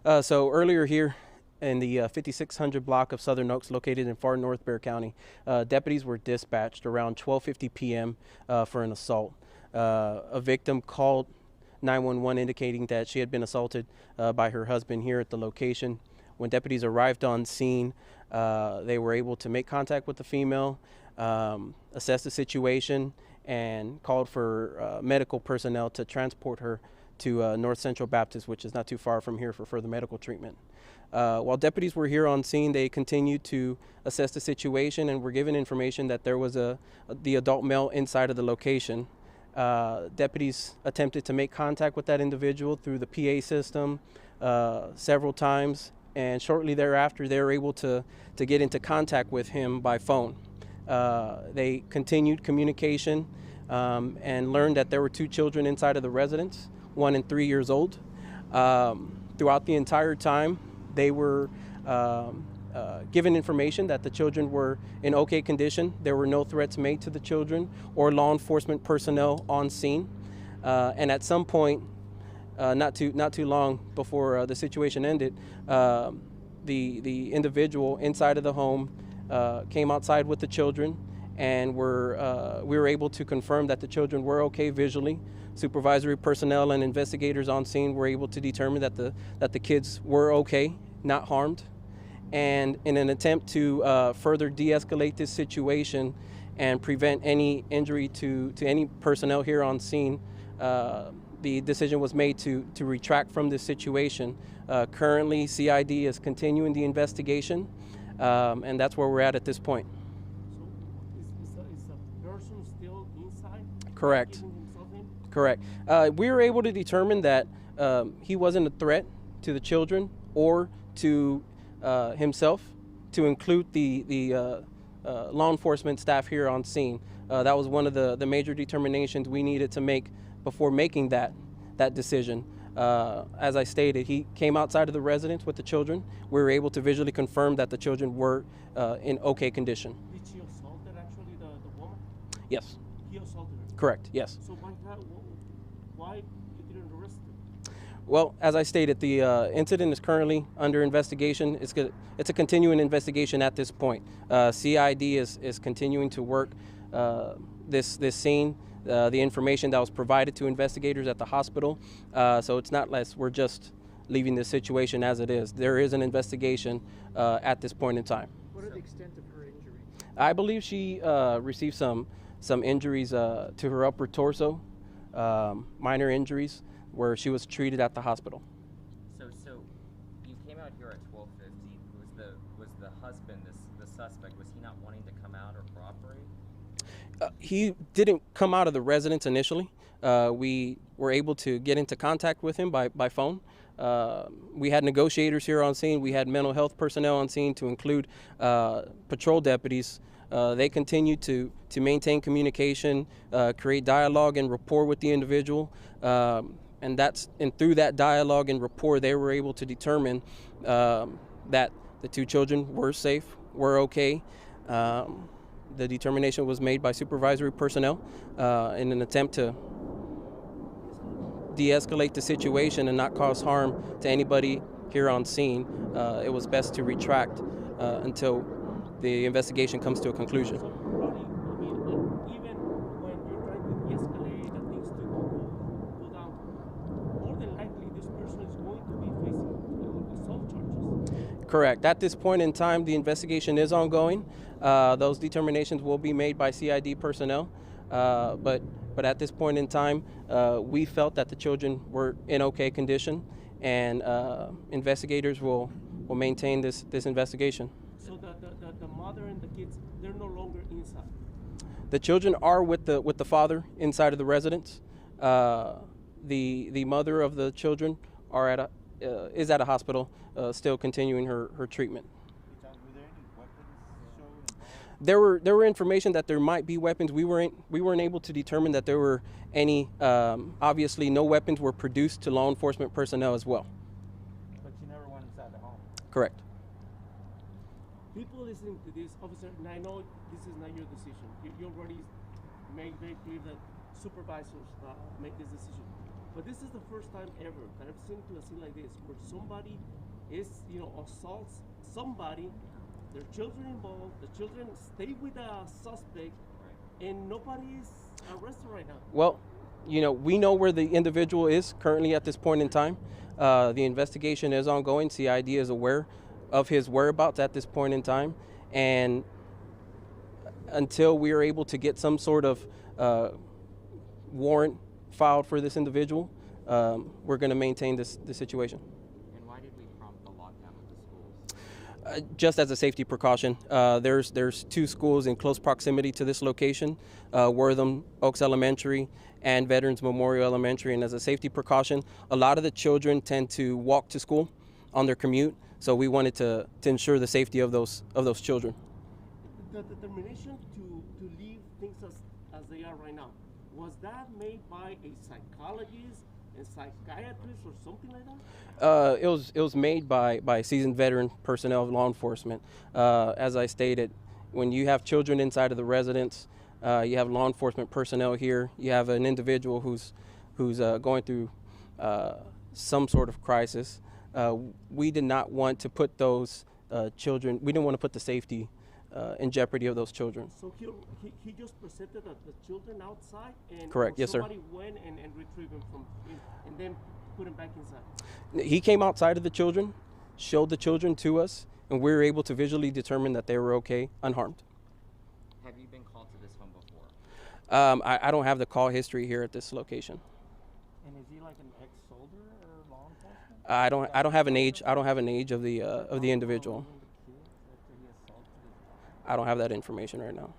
So earlier here in the 5600 block of Southern Oaks, located in far north Bexar County, deputies were dispatched around 12:50 p.m. For an assault. A victim called 911 indicating that she had been assaulted by her husband here at the location. When deputies arrived on scene, they were able to make contact with the female, assess the situation, and called for medical personnel to transport her to North Central Baptist, which is not too far from here, for further medical treatment. While deputies were here on scene, they continued to assess the situation and were given information that there was the adult male inside of the location. Deputies attempted to make contact with that individual through the PA system several times, and shortly thereafter they were able to get into contact with him by phone. They continued communication and learned that there were 2 children inside of the residence, 1 and 3 years old. Throughout the entire time, they were given information that the children were in okay condition. There were no threats made to the children or law enforcement personnel on scene. And at some point, not too long before the situation ended, the individual inside of the home came outside with the children, and we were able to confirm that the children were okay visually. Supervisory personnel and investigators on scene were able to determine that the kids were okay, not harmed. And in an attempt to further de-escalate this situation and prevent any injury to any personnel here on scene, the decision was made to retract from this situation. Currently, CID is continuing the investigation, and that's where we're at this point. So is the person still inside? Correct. In? Correct. We were able to determine that he wasn't a threat to the children or to himself, to include the law enforcement staff here on scene. That was one of the major determinations we needed to make before making that decision. As I stated, he came outside of the residence with the children. We were able to visually confirm that the children were in okay condition. Did she assault actually the woman? Yes. He assaulted her? Correct, yes. So why you didn't arrest her? Well, as I stated, the incident is currently under investigation. It's a continuing investigation at this point. CID is continuing to work this scene, the information that was provided to investigators at the hospital. So it's not less, we're just leaving this situation as it is. There is an investigation at this point in time. What are the extent of her injury? I believe she received some injuries to her upper torso, minor injuries, where she was treated at the hospital. So you came out here at 12:50. Was the husband, the suspect, was he not wanting to come out or cooperate? He didn't come out of the residence initially. We were able to get into contact with him by phone. We had negotiators here on scene. We had mental health personnel on scene, to include patrol deputies. They continued to maintain communication, create dialogue and rapport with the individual. And through that dialogue and rapport, they were able to determine that the 2 children were safe, were okay. The determination was made by supervisory personnel in an attempt to de-escalate the situation and not cause harm to anybody here on scene. It was best to retract until the investigation comes to a conclusion. So, Ronnie, even when you're trying to de-escalate and things to go down, more than likely this person is going to be facing assault charges. Correct. At this point in time, the investigation is ongoing. Those determinations will be made by CID personnel, but at this point in time, we felt that the children were in okay condition, and investigators will maintain this investigation. So the mother and the kids, they're no longer inside. The children are with the father inside of the residence. The mother of the children is at a hospital, still continuing her treatment. Were there any weapons shown? There were information that there might be weapons. We weren't able to determine that there were any. Obviously, no weapons were produced to law enforcement personnel as well. But you never went inside the home? Correct. People listening to this, officer, and I know this is not your decision. You already made very clear that supervisors make this decision. But this is the first time ever that I've seen to a scene like this where somebody is, assaults somebody, their children involved, the children stay with the suspect, and nobody is arrested right now. Well, we know where the individual is currently at this point in time. The investigation is ongoing. CID is aware of his whereabouts at this point in time. And until we are able to get some sort of warrant filed for this individual, we're going to maintain this situation. And why did we prompt the lockdown of the schools? Just as a safety precaution. There's two schools in close proximity to this location, Wortham Oaks Elementary and Veterans Memorial Elementary. And as a safety precaution, a lot of the children tend to walk to school on their commute. So we wanted to ensure the safety of those children. The determination to leave things as they are right now, was that made by a psychologist, a psychiatrist, or something like that? It was made by seasoned veteran personnel of law enforcement. As I stated, when you have children inside of the residence, you have law enforcement personnel here. You have an individual who's going through some sort of crisis. We did not want to put those children. We didn't want to put the safety in jeopardy of those children. So he just presented the children outside, and Correct. Yes, sir. Somebody went and retrieved them from him, and then put him back inside. He came outside of the children, showed the children to us, and we were able to visually determine that they were okay, unharmed. Have you been called to this home before? I don't have the call history here at this location. And is he like an ex-soldier or law enforcement? I don't have an age. I don't have an age of the individual. I don't have that information right now.